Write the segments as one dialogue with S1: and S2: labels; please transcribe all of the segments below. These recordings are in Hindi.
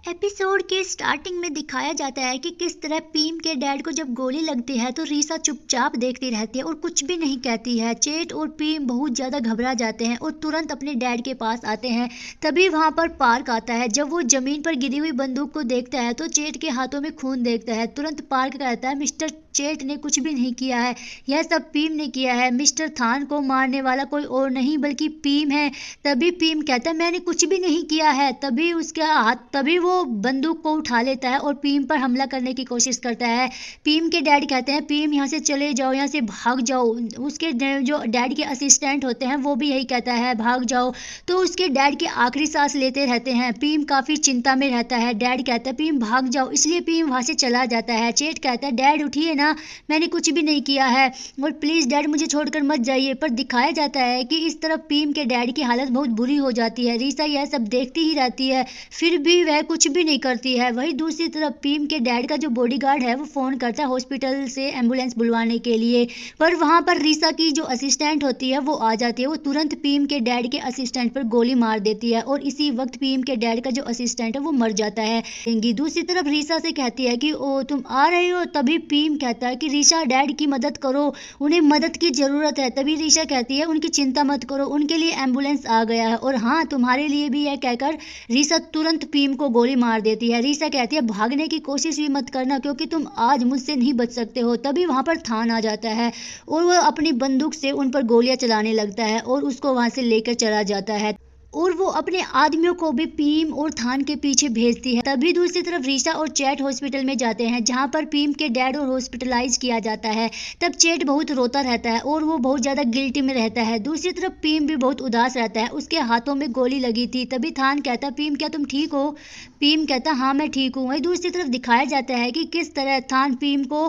S1: एपिसोड के स्टार्टिंग में दिखाया जाता है कि किस तरह पीम के डैड को जब गोली लगती है तो रीसा चुपचाप देखती रहती है और कुछ भी नहीं कहती है। चेट और पीम बहुत ज्यादा घबरा जाते हैं और तुरंत अपने डैड के पास आते हैं। तभी वहां पर पार्क आता है। जब वो जमीन पर गिरी हुई बंदूक को देखता है तो चेट के हाथों में खून देखता है। तुरंत पार्क कहता है मिस्टर चेट ने कुछ भी नहीं किया है, यह सब पीम ने किया है। मिस्टर थान को मारने वाला कोई और नहीं बल्कि पीम है। तभी पीम कहता है मैंने कुछ भी नहीं किया है। तभी वो बंदूक को उठा लेता है और पीम पर हमला करने की कोशिश करता है। पीम के डैड कहते हैं पीम यहाँ से चले जाओ, यहाँ से भाग जाओ। उसके जो डैड के असिस्टेंट होते हैं वो भी यही कहता है भाग जाओ। तो उसके डैड की आखिरी सांस लेते रहते हैं। पीम काफी चिंता में रहता है। डैड कहता है पीम भाग जाओ, इसलिए पीम वहां से चला जाता है। चेट कहता है डैड उठिए ना, मैंने कुछ भी नहीं किया है और प्लीज डैड मुझे छोड़कर मत जाइए। पर दिखाया जाता है कि इस तरफ पीम के डैड की हालत बहुत बुरी हो जाती है। रीसा यह सब देखती ही रहती है, फिर भी वह कुछ भी नहीं करती है। वही दूसरी तरफ पीम के डैड का जो बॉडीगार्ड है वो फोन करता है हॉस्पिटल से एम्बुलेंस बुलवाने के लिए। पर वहां पर रीसा की जो असिस्टेंट होती है वो आ जाती है। वो तुरंत पीम के डैड के असिस्टेंट पर गोली मार देती है और इसी वक्त पीम के डैड का जो असिस्टेंट है वो मर जाता है। दूसरी तरफ रीसा से कहती है कि ओ तुम आ रहे हो। तभी पीम कहता है कि रीसा डैड की मदद करो, उन्हें मदद की जरूरत है। तभी रीसा कहती है उनकी चिंता मत करो, उनके लिए एम्बुलेंस आ गया है और हाँ तुम्हारे लिए भी। यह कहकर रीसा तुरंत पीम को गोली मार देती है। रीसा कहती है भागने की कोशिश भी मत करना क्योंकि तुम आज मुझसे नहीं बच सकते हो। तभी वहां पर थान आ जाता है और वह अपनी बंदूक से उन पर गोलियां चलाने लगता है और उसको वहां से लेकर चला जाता है और वो अपने आदमियों को भी पीम और थान के पीछे भेजती है। तभी दूसरी तरफ रीसा और चैट हॉस्पिटल में जाते हैं जहां पर पीम के डैड और हॉस्पिटलाइज किया जाता है। तब चैट बहुत रोता रहता है और वो बहुत ज्यादा गिल्टी में रहता है। दूसरी तरफ पीम भी बहुत उदास रहता है, उसके हाथों में गोली लगी थी। तभी थान कहता पीम क्या तुम ठीक हो? पीम कहता हाँ मैं ठीक हूँ। वही दूसरी तरफ दिखाया जाता है कि किस तरह थान पीम को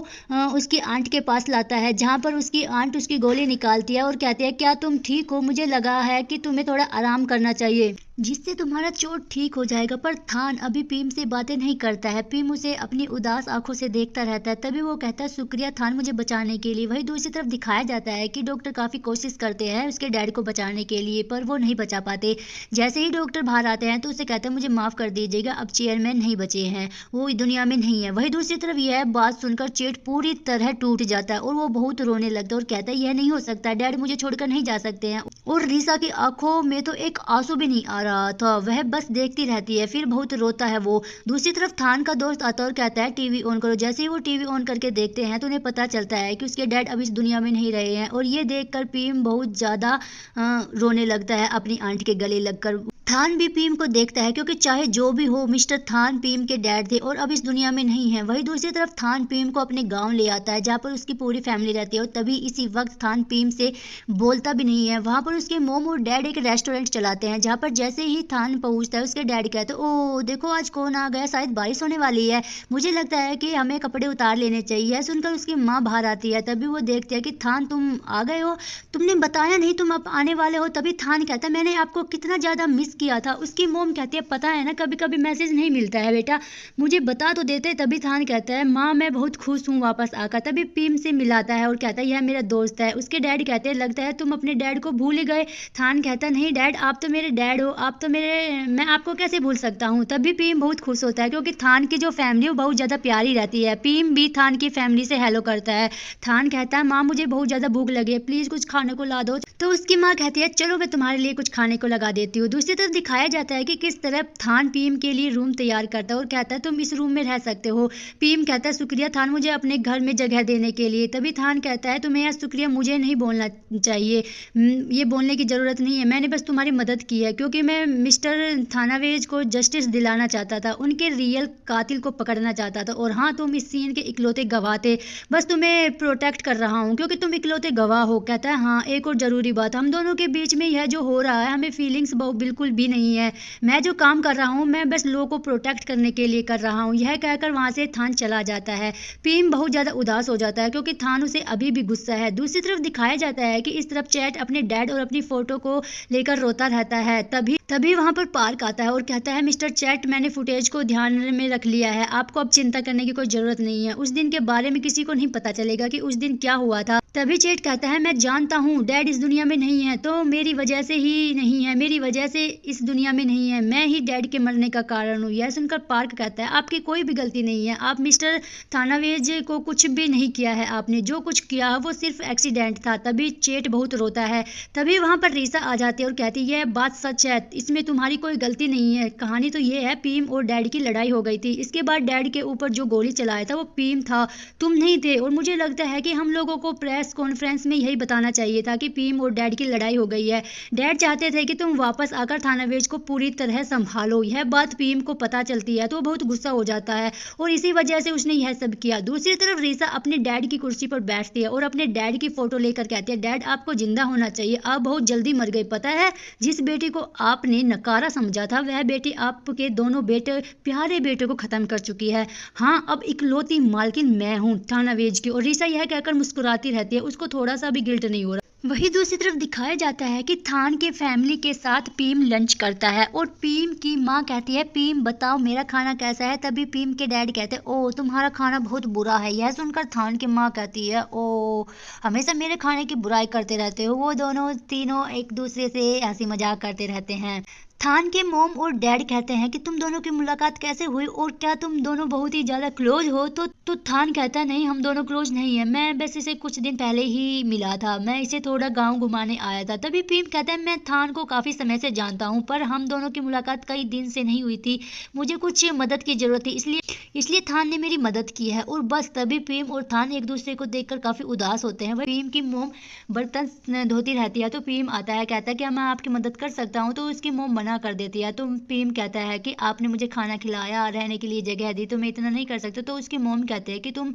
S1: उसकी आंट के पास लाता है जहां पर उसकी आंट उसकी गोली निकालती है और कहती है क्या तुम ठीक हो? मुझे लगा है कि तुम्हें थोड़ा आराम करना चाहिए जिससे तुम्हारा चोट ठीक हो जाएगा। पर थान अभी पीम से बातें नहीं करता है। पीम उसे अपनी उदास आंखों से देखता रहता है। तभी वो कहता है शुक्रिया थान मुझे बचाने के लिए। वही दूसरी तरफ दिखाया जाता है कि डॉक्टर काफी कोशिश करते हैं उसके डैड को बचाने के लिए पर वो नहीं बचा पाते। जैसे ही डॉक्टर बाहर आते हैं तो उसे कहता है मुझे माफ कर दीजिएगा, अब चेयरमैन नहीं बचे हैं, वो दुनिया में नहीं है। वही दूसरी तरफ यह बात सुनकर चेट पूरी तरह टूट जाता है और वो बहुत रोने लगता है और कहता है यह नहीं हो सकता, डैड मुझे छोड़कर नहीं जा सकते हैं। और रीसा की आंखों में तो एक आंसू भी नहीं आ रहा था, वह बस देखती रहती है। फिर बहुत रोता है वो। दूसरी तरफ थान का दोस्त आता है और कहता है टीवी ऑन करो। जैसे ही वो टीवी ऑन करके देखते हैं तो उन्हें पता चलता है कि उसके डैड अब इस दुनिया में नहीं रहे हैं और ये देखकर पीम बहुत ज्यादा रोने लगता है अपनी आंट के गले लगकर। थान भी पीम को देखता है क्योंकि चाहे जो भी हो मिस्टर थान पीम के डैड थे और अब इस दुनिया में नहीं है। वही दूसरी तरफ थान पीम को अपने गांव ले आता है जहां पर उसकी पूरी फैमिली रहती है और तभी इसी वक्त थान पीम से बोलता भी नहीं है। वहां पर उसके मोम और डैड एक रेस्टोरेंट चलाते हैं जहां पर जैसे ही थान पहुंचता है उसके डैड कहते हैं ओ देखो आज कौन आ गया, शायद बारिश होने वाली है, मुझे लगता है कि हमें कपड़े उतार लेने चाहिए। सुनकर उसकी माँ बाहर आती है। तभी वो देखती है कि थान तुम आ गए हो, तुमने बताया नहीं तुम अब आने वाले हो। तभी थान कहता है मैंने आपको कितना ज्यादा मिस किया था। उसकी मोम कहती है पता है ना कभी कभी मैसेज नहीं मिलता है बेटा, मुझे बता तो देते। तभी थान कहता है माँ मैं बहुत खुश हूँ वापस आकर। तभी पीम से मिलाता है और कहता है यह मेरा दोस्त है। उसके डैड कहते हैं लगता है तुम अपने डैड को भूल ही गए। थान कहता है नहीं डैड आप तो मेरे डैड हो, आप तो मेरे, मैं आपको कैसे भूल सकता हूँ। तभी पीम बहुत खुश होता है क्योंकि थान की जो फैमिली है वो बहुत ज्यादा प्यारी रहती है। पीम भी थान की फैमिली से हेलो करता है। थान कहता है माँ मुझे बहुत ज्यादा भूख लगी है, प्लीज कुछ खाने को ला दो। तो उसकी माँ कहती है चलो मैं तुम्हारे लिए कुछ खाने को लगा देती हूँ। दूसरी तरफ दिखाया जाता है कि किस तरह थान पीम के लिए रूम तैयार करता है और कहता है तुम इस रूम में रह सकते हो। पीम कहता है शुक्रिया थान मुझे अपने घर में जगह देने के लिए। तभी थान कहता है तुम्हें यह शुक्रिया मुझे नहीं बोलना चाहिए, ये बोलने की जरूरत नहीं है, मैंने बस तुम्हारी मदद की है क्योंकि मैं मिस्टर थानावेज को जस्टिस दिलाना चाहता था, उनके रियल कातिल को पकड़ना चाहता था। और हाँ तुम इस सीन के इकलौते गवाह थे, बस तुम्हें प्रोटेक्ट कर रहा हूँ क्योंकि तुम इकलौते गवाह हो। कहता है हाँ एक और जरूरी बात, हम दोनों के बीच में यह जो हो रहा है हमें फीलिंग्स बिल्कुल भी नहीं है, मैं जो काम कर रहा हूँ मैं बस लोगों को प्रोटेक्ट करने के लिए कर रहा हूँ। यह कहकर वहां से थान चला जाता है। पीम बहुत ज्यादा उदास हो जाता है क्योंकि थान उसे अभी भी गुस्सा है। दूसरी तरफ दिखाया जाता है कि इस तरफ चैट अपने डैड और अपनी फोटो को लेकर रोता रहता है। तभी वहां पर पार्क आता है और कहता है मिस्टर चैट मैंने फुटेज को ध्यान में रख लिया है, आपको अब चिंता करने की कोई जरूरत नहीं है। उस दिन के बारे में किसी को नहीं पता चलेगा कि उस दिन क्या हुआ था। तभी चैट कहता है मैं जानता हूँ डैड इस दुनिया में नहीं है तो मेरी वजह से ही नहीं है, मेरी वजह से इस दुनिया में नहीं है, मैं ही डैड के मरने का कारण हूँ। यह सुनकर पार्क कहता है आपकी कोई भी गलती नहीं है, आप मिस्टर थानावेज को कुछ भी नहीं किया है, आपने जो कुछ किया वो सिर्फ एक्सीडेंट था। तभी चेट बहुत रोता है। तभी वहां पर रीसा आ जाती है और कहती है यह बात सच है, इसमें तुम्हारी कोई गलती नहीं है। कहानी तो ये है पीम और डैड की लड़ाई हो गई थी, इसके बाद डैड के ऊपर जो गोली चलाया था वो पीम था, तुम नहीं थे। और मुझे लगता है कि हम लोगों को प्रेस कॉन्फ्रेंस में यही बताना चाहिए था कि पीम और डैड की लड़ाई हो गई है। डैड चाहते थे कि तुम वापस आकर थानावेज को पूरी तरह संभालो। यह बात पीम को पता चलती है तो वो बहुत गुस्सा हो जाता है और इसी वजह से उसने यह सब किया। दूसरी तरफ रीसा अपने डैड की कुर्सी पर बैठती है और अपने डैड की फोटो लेकर कहती है डैड आपको जिंदा होना चाहिए, आप बहुत जल्दी मर गए। पता है जिस बेटी को आपने नकारा समझा था वह बेटी आपके दोनों बेटे प्यारे बेटे को खत्म कर चुकी है। हाँ अब इकलौती मालकिन मैं हूँ थानावेज की। और रीसा यह कहकर मुस्कुराती रहती है, उसको थोड़ा सा भी गिल्ट नहीं हो रहा। वही दूसरी तरफ दिखाया जाता है कि थान के फैमिली के साथ पीम लंच करता है और पीम की माँ कहती है पीम बताओ मेरा खाना कैसा है। तभी पीम के डैड कहते हैं ओ तुम्हारा खाना बहुत बुरा है। यह सुनकर थान की माँ कहती है ओ हमेशा मेरे खाने की बुराई करते रहते हो। वो दोनों तीनों एक दूसरे से हंसी मजाक करते रहते हैं। थान के मॉम और डैड कहते हैं कि तुम दोनों की मुलाकात कैसे हुई और क्या तुम दोनों बहुत ही ज्यादा क्लोज हो। तो थान कहता है नहीं हम दोनों क्लोज नहीं है, मैं बस इसे कुछ दिन पहले ही मिला था, मैं इसे थोड़ा गांव घुमाने आया था। तभी पीम कहता है मैं थान को काफी समय से जानता हूँ पर हम दोनों की मुलाकात कई दिन से नहीं हुई थी, मुझे कुछ मदद की जरूरत थी इसलिए थान ने मेरी मदद की है और बस। तभी पीम और थान एक दूसरे को देखकर काफी उदास होते हैं। वही पीम की मोम बर्तन धोती रहती है तो पीम आता है कहता है कि मैं आपकी मदद कर सकता हूँ। तो उसकी मोम मना कर देती है। तो पीम कहता है कि आपने मुझे खाना खिलाया रहने के लिए जगह दी तो मैं इतना नहीं कर सकता। तो उसकी मोम कहते हैं कि तुम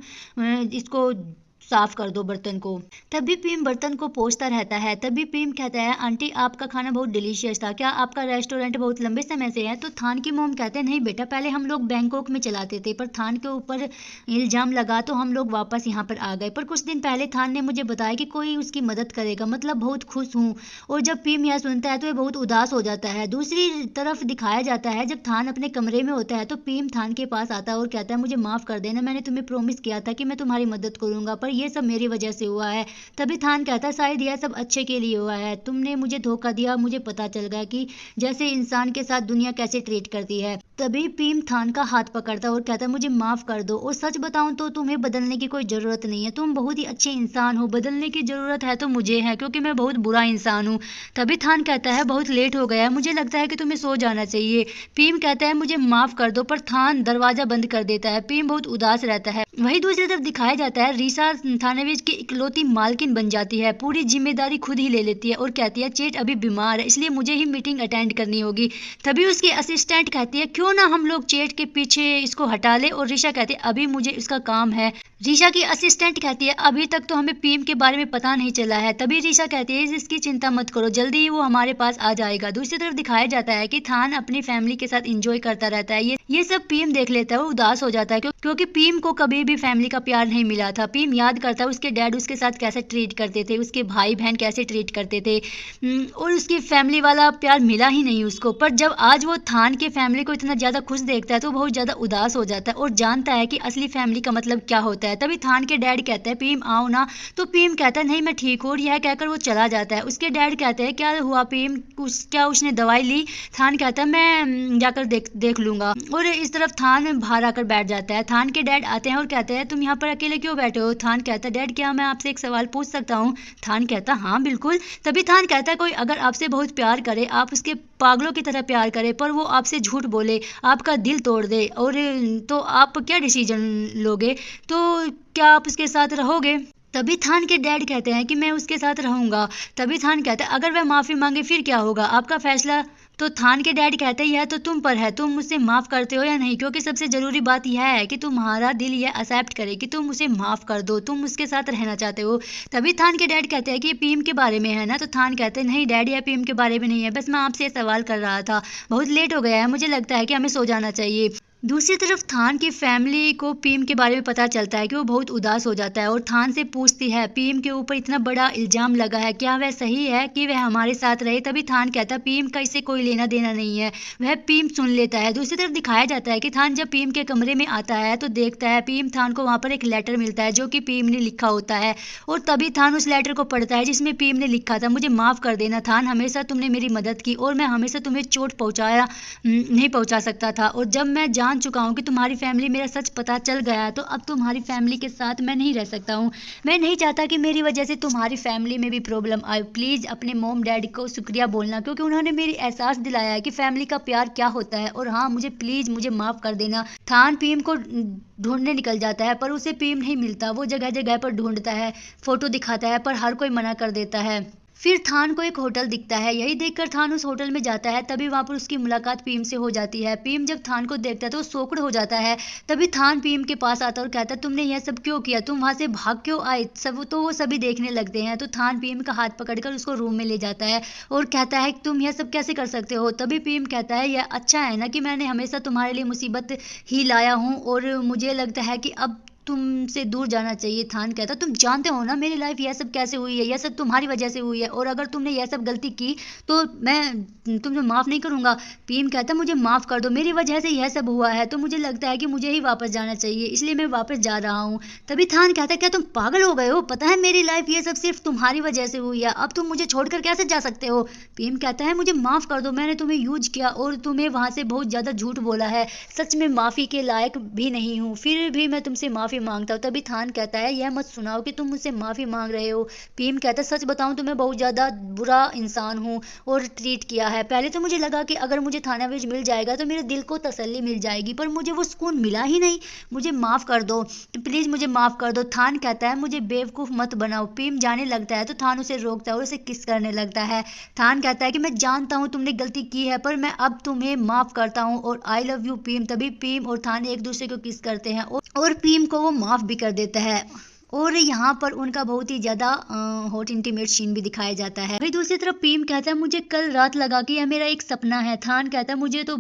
S1: इसको साफ कर दो बर्तन को। तभी पीम बर्तन को पोंछता रहता है। तभी पीम कहता है आंटी आपका खाना बहुत डिलीशियस था, क्या आपका रेस्टोरेंट बहुत लंबे समय से है। तो थान की मोम कहते हैं नहीं बेटा पहले हम लोग बैंकॉक में चलाते थे पर थान के ऊपर इल्जाम लगा तो हम लोग वापस यहाँ पर आ गए, पर कुछ दिन पहले थान ने मुझे बताया कि कोई उसकी मदद करेगा, मतलब बहुत खुश हूँ। और जब पीम यह सुनता है तो वह बहुत उदास हो जाता है। दूसरी तरफ दिखाया जाता है जब थान अपने कमरे में होता है तो पीम थान के पास आता है और कहता है मुझे माफ कर देना, मैंने तुम्हें प्रॉमिस किया था कि मैं तुम्हारी मदद करूंगा पर ये सब मेरी वजह से हुआ है। तभी थान कहता है शायद यह सब अच्छे के लिए हुआ है, तुमने मुझे धोखा दिया, मुझे पता चल गया कि जैसे इंसान के साथ दुनिया कैसे ट्रीट करती है। तभी पीम थान का हाथ पकड़ता है और कहता है मुझे माफ कर दो और सच बताऊं तो तुम्हें बदलने की कोई जरूरत नहीं है, तुम बहुत ही अच्छे इंसान हो, बदलने की जरूरत है तो मुझे है क्योंकि मैं बहुत बुरा इंसान हूँ। तभी थान कहता है बहुत लेट हो गया है, मुझे लगता है कि तुम्हें सो जाना चाहिए। पीम कहता है मुझे माफ कर दो पर थान दरवाजा बंद कर देता है। पीम बहुत उदास रहता है। वही दूसरी तरफ दिखाया जाता है रीसा थानावेज की इकलौती मालकिन बन जाती है, पूरी जिम्मेदारी खुद ही ले लेती है और कहती है चेट अभी बीमार है इसलिए मुझे ही मीटिंग अटेंड करनी होगी। तभी उसकी असिस्टेंट कहती है क्यों ना हम लोग चेट के पीछे इसको हटा ले और रीशा कहती है अभी मुझे इसका काम है। रीशा की असिस्टेंट कहती है अभी तक तो हमें पीम के बारे में पता नहीं चला है। तभी रीशा कहती है इसकी चिंता मत करो, जल्दी ही वो हमारे पास आ जाएगा। दूसरी तरफ दिखाया जाता है कि थान अपनी फैमिली के साथ एंजॉय करता रहता है। ये सब पीम देख लेता है, वो उदास हो जाता है क्योंकि पीम को कभी भी फैमिली का प्यार नहीं मिला था। पीम याद करता है उसके डैड उसके साथ कैसे ट्रीट करते थे, उसके भाई बहन कैसे ट्रीट करते थे और उसकी फैमिली वाला प्यार मिला ही नहीं उसको। पर जब आज वो थान के फैमिली को इतना ज्यादा खुश देखता है तो बहुत ज्यादा उदास हो जाता है और जानता है कि असली फैमिली का मतलब क्या होता है। तभी थान के डैड कहते हैं पीम आओ ना, तो पीम कहता है नहीं मैं ठीक हूँ और यह कहकर वो चला जाता है। उसके डैड कहते हैं क्या हुआ पीम, क्या उसने दवाई ली। थान कहता है मैं जाकर देख लूंगा। और इस तरफ थान बाहर आकर बैठ जाता है। थान के डैड आते हैं और कहते हैं तुम यहाँ पर अकेले क्यों बैठे हो। थान कहता है डैड क्या मैं आपसे एक सवाल पूछ सकता हूँ। थान कहता हाँ बिल्कुल। तभी थान कहता है कोई अगर आपसे बहुत प्यार करे, आप उसके पागलों की तरह प्यार करे पर वो आपसे झूठ बोले, आपका दिल तोड़ दे और तो आप क्या डिसीजन लोगे, तो क्या आप उसके साथ रहोगे। तभी थान के डैड कहते हैं कि मैं उसके साथ रहूंगा। तभी थान कहता है अगर वह माफी मांगे फिर क्या होगा, आपका फैसला। तो थान के डैड कहते हैं यह तो तुम पर है, तुम मुझसे माफ करते हो या नहीं, क्योंकि सबसे जरूरी बात यह है कि तुम्हारा दिल यह एक्सेप्ट करे कि तुम उसे माफ कर दो, तुम उसके साथ रहना चाहते हो। तभी थान के डैड कहते हैं कि ये पीम के बारे में है ना। तो थान कहते हैं नहीं डैड यह पीम के बारे में नहीं है, बस मैं आपसे सवाल कर रहा था, बहुत लेट हो गया है, मुझे लगता है कि हमें सो जाना चाहिए। दूसरी तरफ थान की फैमिली को पीम के बारे में पता चलता है कि वो बहुत उदास हो जाता है और थान से पूछती है पीम के ऊपर इतना बड़ा इल्जाम लगा है, क्या वह सही है कि वह हमारे साथ रहे? तभी थान कहता है पीम का इससे कोई लेना देना नहीं है। वह पीम सुन लेता है। दूसरी तरफ दिखाया जाता है कि थान जब पीम के कमरे में आता है तो देखता है पीम थान को वहां पर एक लेटर मिलता है जो कि पीम ने लिखा होता है और तभी थान उस लेटर को पढ़ता है जिसमें पीम ने लिखा था, मुझे माफ कर देना थान, हमेशा तुमने मेरी मदद की और मैं हमेशा तुम्हें चोट पहुंचाया नहीं पहुंचा सकता था और जब मैं जान चुका हूँ कि तुम्हारी फैमिली मेरा सच पता चल गया है तो अब तुम्हारी फैमिली के साथ मैं नहीं रह सकता हूँ। मैं नहीं चाहता कि मेरी वजह से तुम्हारी फैमिली में भी प्रॉब्लम आए। प्लीज अपने मॉम डैडी को शुक्रिया बोलना क्योंकि उन्होंने मेरी एहसास दिलाया है कि फैमिली का प्यार क्या होता है और हाँ मुझे प्लीज मुझे माफ कर देना। थान पीम को ढूंढने निकल जाता है पर उसे पीम नहीं मिलता। वो जगह जगह पर ढूंढता है, फोटो दिखाता है पर हर कोई मना कर देता है। फिर थान को एक होटल दिखता है। यही देखकर थान उस होटल में जाता है। तभी वहां पर उसकी मुलाकात पीम से हो जाती है। पीम जब थान को देखता है तो वो सोकड़ हो जाता है। तभी थान पीम के पास आता है और कहता है तुमने यह सब क्यों किया, तुम वहां से भाग क्यों आए? सब तो वो सभी देखने लगते हैं। तो थान पीम का हाथ पकड़कर उसको रूम में ले जाता है और कहता है तुम यह सब कैसे कर सकते हो? तभी पीम कहता है यह अच्छा है ना कि मैंने हमेशा तुम्हारे लिए मुसीबत ही लाया हूँ और मुझे लगता है कि अब तुमसे दूर जाना चाहिए। थान कहता तुम जानते हो ना मेरी लाइफ यह सब कैसे हुई है, यह सब तुम्हारी वजह से हुई है और अगर तुमने यह सब गलती की तो मैं तुमसे माफ नहीं करूंगा। पीम कहता मुझे माफ कर दो, मेरी वजह से यह सब हुआ है तो मुझे लगता है कि मुझे ही वापस जाना चाहिए इसलिए मैं वापस जा रहा हूँ। तभी थान कहता क्या तुम पागल हो गए हो? पता है मेरी लाइफ ये सब सिर्फ तुम्हारी वजह से हुई है, अब तुम मुझे छोड़कर कैसे जा सकते हो? पीम कहता है मुझे माफ कर दो, मैंने तुम्हें यूज किया और तुम्हें वहां से बहुत ज्यादा झूठ बोला है, सच में माफी के लायक भी नहीं हूँ, फिर भी मैं तुमसे माफी मांगता हूँ। तभी थान कहता है यह मत सुनाओ कि तुम मुझसे माफी मांग रहे हो। पीम कहता सच बताऊं तो मैं बहुत ज्यादा बुरा इंसान हूँ और ट्रीट किया है। पहले तो मुझे लगा कि अगर मुझे थाना वेज मिल जाएगा तो मेरे दिल को तसल्ली मिल जाएगी पर मुझे वो सुकून मिला ही नहीं। मुझे माफ कर दो, तो प्लीज मुझे माफ कर दो। थान कहता है मुझे बेवकूफ मत बनाओ। पीम जाने लगता है तो थान उसे रोकता है और उसे किस करने लगता है। थान कहता है कि मैं जानता हूँ तुमने गलती की है पर मैं अब तुम्हें माफ करता हूँ और आई लव यू पीम। तभी पीम और थान एक दूसरे को किस करते हैं और पीम को वो माफ भी कर देता है और यहाँ पर उनका बहुत ही ज्यादा हॉट इंटीमेट सीन भी दिखाया जाता है। वही दूसरी तरफ पीम कहता है मुझे कल रात लगा कि यह मेरा एक सपना है। थान कहता है मुझे तो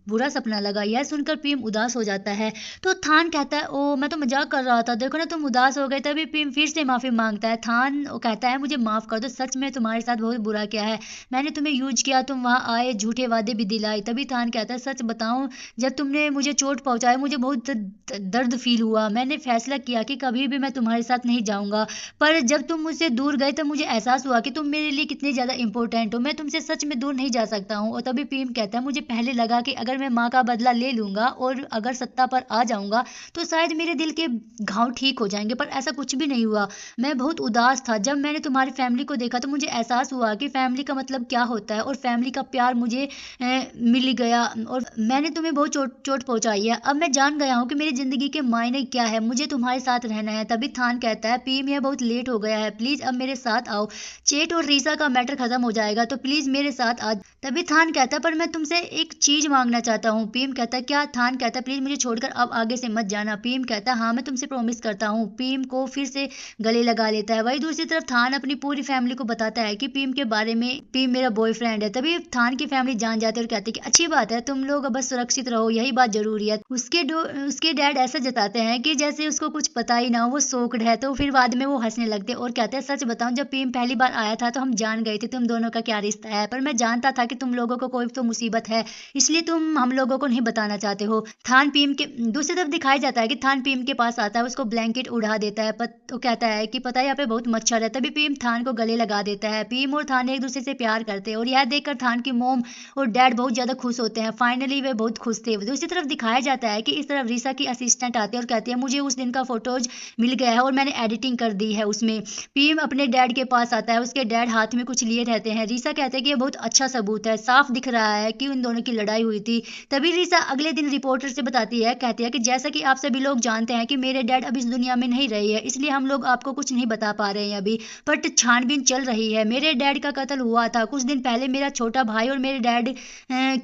S1: बुरा सपना लगा। यह सुनकर पीम उदास हो जाता है तो थान कहता है ओ मैं तो मजाक कर रहा था, देखो ना तुम उदास हो गए। तभी पीम फिर से माफी मांगता है। थान कहता है मुझे माफ कर दो, सच में तुम्हारे साथ बहुत बुरा किया है, मैंने तुम्हें यूज किया, तुम वहां आए, झूठे वादे भी दिलाए। तभी थान कहता है सच बताऊं जब तुमने मुझे चोट पहुंचाई मुझे बहुत दर्द फील हुआ, मैंने फैसला किया कि कभी भी मैं तुम्हारे साथ नहीं जाऊंगा पर जब तुम मुझसे दूर गए तो मुझे एहसास हुआ कि तुम मेरे लिए कितने ज्यादा इंपॉर्टेंट हो, मैं तुमसे सच में दूर नहीं जा सकता हूँ। और तभी पीम कहता है मुझे पहले लगा कि अगर मैं माँ का बदला ले लूंगा और अगर सत्ता पर आ जाऊंगा तो शायद मेरे दिल के घाव ठीक हो जाएंगे पर ऐसा कुछ भी नहीं हुआ। मैं बहुत उदास था, जब मैंने तुम्हारी फैमिली को देखा तो मुझे एहसास हुआ कि फैमिली का मतलब क्या होता है और फैमिली का प्यार मुझे मिल गया और मैंने तुम्हें बहुत चोट पहुंचाई है। अब मैं जान गया हूँ कि मेरी जिंदगी के मायने क्या है, मुझे तुम्हारे साथ रहना है। तभी थान कहता है पीम यह बहुत लेट हो गया है, प्लीज अब मेरे साथ आओ, चेट और रीसा का मैटर खत्म हो जाएगा तो प्लीज मेरे साथ आ। तभी थान कहता पर मैं तुमसे एक चीज मांगना चाहता हूँ। पीम कहता क्या? थान कहता प्लीज मुझे छोड़कर अब आगे से मत जाना। पीम कहता हाँ मैं तुमसे प्रॉमिस करता हूँ। पीम को फिर से गले लगा लेता है। वही दूसरी तरफ थान अपनी पूरी फैमिली को बताता है कि पीम के बारे में पीम मेरा बॉयफ्रेंड है। तभी थान की फैमिली जान जाती है और कहती है कि अच्छी बात है, तुम लोग बस सुरक्षित रहो, यही बात जरूरी है। उसके डैड ऐसा जताते हैं कि जैसे उसको कुछ पता ही ना हो, वो सोक्ड है। तो फिर बाद में वो हंसने लगते और कहते हैं सच बताऊं जब पीम पहली बार आया था तो हम जान गए थे तुम दोनों का क्या रिश्ता है, पर मैं जानता था कि तुम लोगों को कोई तो मुसीबत है इसलिए तुम हम लोगों को नहीं बताना चाहते हो। थान पीम के दूसरी तरफ दिखाया जाता है कि थान पीम के पास आता है, उसको ब्लैंकेट उड़ा देता है तो कहता है कि पता है यहाँ पे बहुत मच्छर है। तभी पीम थान को गले लगा देता है। पीम और थान एक दूसरे से प्यार करते हैं और यह देखकर थान की मोम और डैड बहुत ज्यादा खुश होते हैं। फाइनली वे बहुत खुश थे। दूसरी तरफ दिखाया जाता है कि इस तरफ रीसा की असिस्टेंट आती है और कहती है मुझे उस दिन का फोटोज मिल गया है और मैंने एडिटिंग कर दी है उसमें। पीम अपने डैड के पास आता है, उसके डैड हाथ में कुछ लिए रहते हैं। रीसा कहते हैं कि ये बहुत अच्छा सबूत है, साफ दिख रहा है कि उन दोनों की लड़ाई हुई थी। तभी रीसा अगले दिन रिपोर्टर से बताती है, कहती है कि जैसा कि आप सभी लोग जानते हैं कि मेरे डैड अब इस दुनिया में नहीं रहे हैं, इसलिए हम लोग आपको कुछ नहीं बता पा रहे हैं अभी, बट छानबीन चल रही है। मेरे डैड का कत्ल हुआ था कुछ दिन पहले, मेरा छोटा भाई और मेरे डैड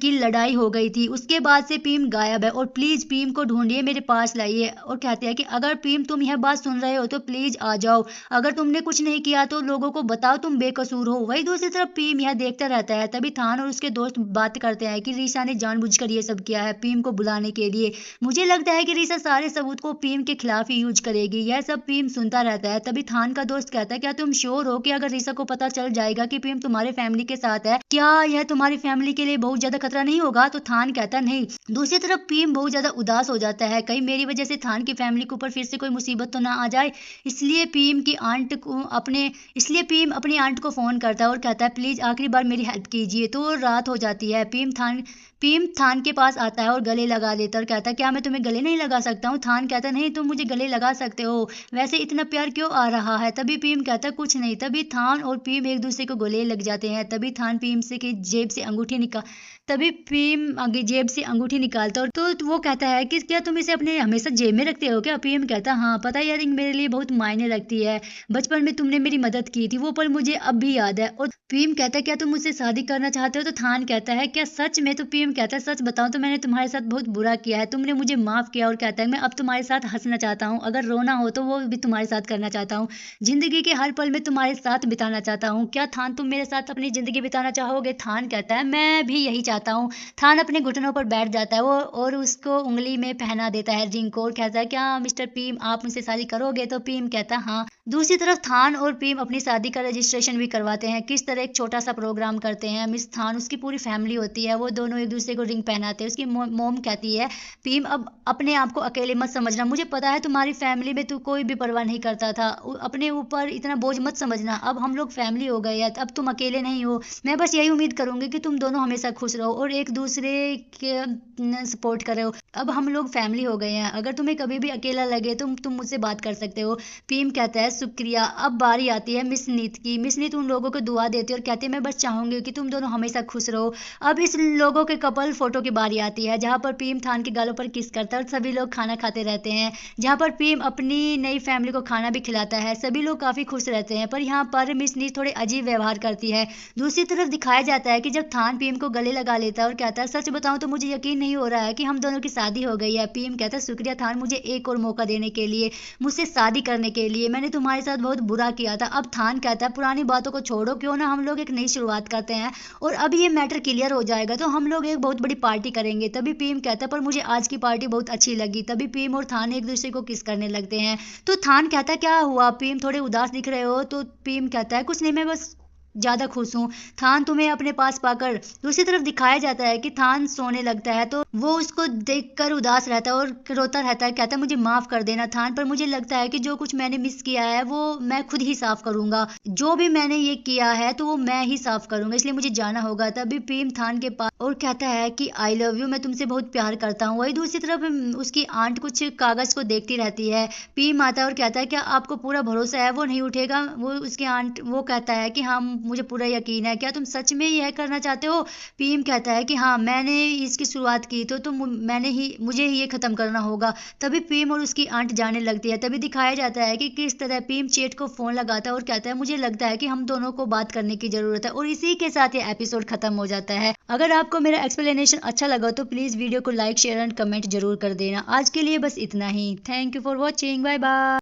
S1: की लड़ाई हो गई थी, उसके बाद से पीम गायब है और प्लीज पीम को ढूंढिए, मेरे पास लाइए। और कहते हैं कि अगर पीम तुम यह बात सुन रहे हो तो प्लीज आ जाओ, अगर तुमने कुछ नहीं किया तो लोगों को बताओ तुम बेकसूर हो। वही दूसरी तरफ पीम यह देखता रहता है। तभी थान और उसके दोस्त बात करते हैं कि रीसा ने जानबूझ यूज कर ये सब किया है पीम को बुलाने के लिए। मुझे लगता है कि रीसा सारे सबूत को पीम के खिलाफ ही यूज करेगी। यह सब पीम सुनता रहता है। तभी थान का दोस्त कहता है क्या तुम श्योर हो कि अगर रीसा को पता चल जाएगा कि पीम तुम्हारे फैमिली के साथ है, क्या यह तुम्हारी फैमिली के लिए बहुत ज्यादा खतरा नहीं होगा? तो थान कहता नहीं। दूसरी तरफ पीम बहुत ज्यादा उदास हो जाता है, कहीं मेरी वजह से थान की फैमिली के ऊपर फिर से कोई मुसीबत तो ना आ जाए। इसलिए पीम अपनी आंट को फोन करता है और कहता है प्लीज आखिरी बार मेरी हेल्प कीजिए। तो रात हो जाती है। पीम थान के पास आता है और गले लगा लेता है और कहता है क्या मैं तुम्हें गले नहीं लगा सकता हूँ? थान कहता है नहीं, तुम मुझे गले लगा सकते हो, वैसे इतना प्यार क्यों आ रहा है? तभी पीम कहता है कुछ नहीं। तभी थान और पीम एक दूसरे को गले लग जाते हैं। तभी थान पीम से की जेब से अंगूठी निकालता है तो वो कहता है कि क्या तुम इसे अपने हमेशा जेब में रखते हो क्या? पीम कहता है हाँ, पता है यार मेरे लिए बहुत मायने रखती है। बचपन में तुमने मेरी मदद की थी, वो पल मुझे अब भी याद है। और पीम कहता है क्या तुम मुझसे शादी करना चाहते हो? तो थान कहता है क्या सच में? तो पीम कहता है सच बताऊं तो मैंने तुम्हारे साथ बहुत बुरा किया है, तुमने मुझे माफ किया। और कहता है मैं अब तुम्हारे साथ हंसना चाहता हूँ, अगर रोना हो तो वो भी तुम्हारे साथ करना चाहता हूँ, जिंदगी के हर पल में तुम्हारे साथ बिताना चाहता हूँ। क्या थान तुम मेरे साथ अपनी जिंदगी बिताना चाहोगे? थान कहता है मैं भी यही चाहता हूँ। थान अपने घुटनों पर बैठ जाता है वो और उसको उंगली में पहना देता है रिंग को और कहता है क्या मिस्टर पीम आप मुझसे शादी करोगे? तो पीम कहता है हाँ। दूसरी तरफ थान और पीम अपनी शादी का रजिस्ट्रेशन भी करवाते हैं। किस तरह एक छोटा सा प्रोग्राम करते हैं। मिस थान उसकी पूरी फैमिली होती है, वो दोनों एक दूसरे को रिंग पहनाते हैं। उसकी मोम कहती है पीम अब अपने आप को अकेले मत समझना, मुझे पता है तुम्हारी फैमिली में तू कोई भी परवाह नहीं करता था, अपने ऊपर इतना बोझ मत समझना, अब हम लोग फैमिली हो गए हैं, अब तुम अकेले नहीं हो। मैं बस यही उम्मीद करूंगी कि तुम दोनों हमेशा खुश रहो और एक दूसरे के सपोर्ट करो। अब हम लोग फैमिली हो गए हैं, अगर तुम्हें कभी भी अकेला लगे तो तुम मुझसे बात कर सकते हो। पीम कहता है शुक्रिया। अब बारी आती है मिस नीत की। मिस नीत उन लोगों को दुआ देती है और कहती है मैं बस चाहूंगी कि तुम दोनों हमेशा खुश रहो। अब इस लोगों के कपल फोटो की बारी आती है जहां पर पीम थान के गालों पर किस करता है और सभी लोग खाना खाते रहते हैं, जहां पर पीम अपनी नई फैमिली को खाना भी खिलाता है। सभी लोग काफी खुश रहते हैं, पर यहाँ पर मिस नीत थोड़े अजीब व्यवहार करती है। दूसरी तरफ दिखाया जाता है कि जब थान पीम को गले लगा लेता है और कहता है सच बताऊं तो मुझे यकीन नहीं हो रहा है कि हम दोनों की शादी हो गई है। पीम कहता है शुक्रिया थान मुझे एक और मौका देने के लिए, मुझसे शादी करने के लिए, मैंने तुम्हारे साथ बहुत बुरा किया था। अब थान कहता है पुरानी बातों को छोड़ो, क्यों ना हम लोग एक नई शुरुआत करते हैं और अब ये मैटर क्लियर हो जाएगा तो हम लोग एक बहुत बड़ी पार्टी करेंगे। तभी पीम कहता है पर मुझे आज की पार्टी बहुत अच्छी लगी। तभी पीम और थान एक दूसरे को किस करने लगते हैं। तो थान कहता है क्या हुआ पीम, थोड़े उदास दिख रहे हो? तो पीम कहता है कुछ नहीं, मैं बस ज्यादा खुश हूँ थान तुम्हें अपने पास पाकर। दूसरी तरफ दिखाया जाता है कि थान सोने लगता है तो वो उसको देखकर उदास रहता है और रोता रहता है, कहता है मुझे माफ कर देना थान, पर मुझे लगता है कि जो कुछ मैंने मिस किया है वो मैं खुद ही साफ करूंगा, जो भी मैंने ये किया है तो वो मैं ही साफ करूंगा, इसलिए मुझे जाना होगा। तभी पीम थान के पास और कहता है कि आई लव यू, मैं तुमसे बहुत प्यार करता हूँ। वही दूसरी तरफ उसकी आंट कुछ कागज को देखती रहती है। पीम आता है और कहता है क्या आपको पूरा भरोसा है वो नहीं उठेगा? वो उसकी आंट वो कहता है कि हाँ मुझे पूरा यकीन है, क्या तुम सच में यह करना चाहते हो? पीम कहता है कि हाँ मैंने इसकी शुरुआत की तो मुझे ही ये खत्म करना होगा। तभी पीम और उसकी आंट जाने लगती है। तभी दिखाया जाता है कि किस तरह पीम चेट को फोन लगाता है और कहता है मुझे लगता है कि हम दोनों को बात करने की जरूरत है। और इसी के साथ ये एपिसोड खत्म हो जाता है। अगर आपको मेरा एक्सप्लेनेशन अच्छा लगा तो प्लीज वीडियो को लाइक शेयर एंड कमेंट जरूर कर देना। आज के लिए बस इतना ही। Thank you for watching, bye bye.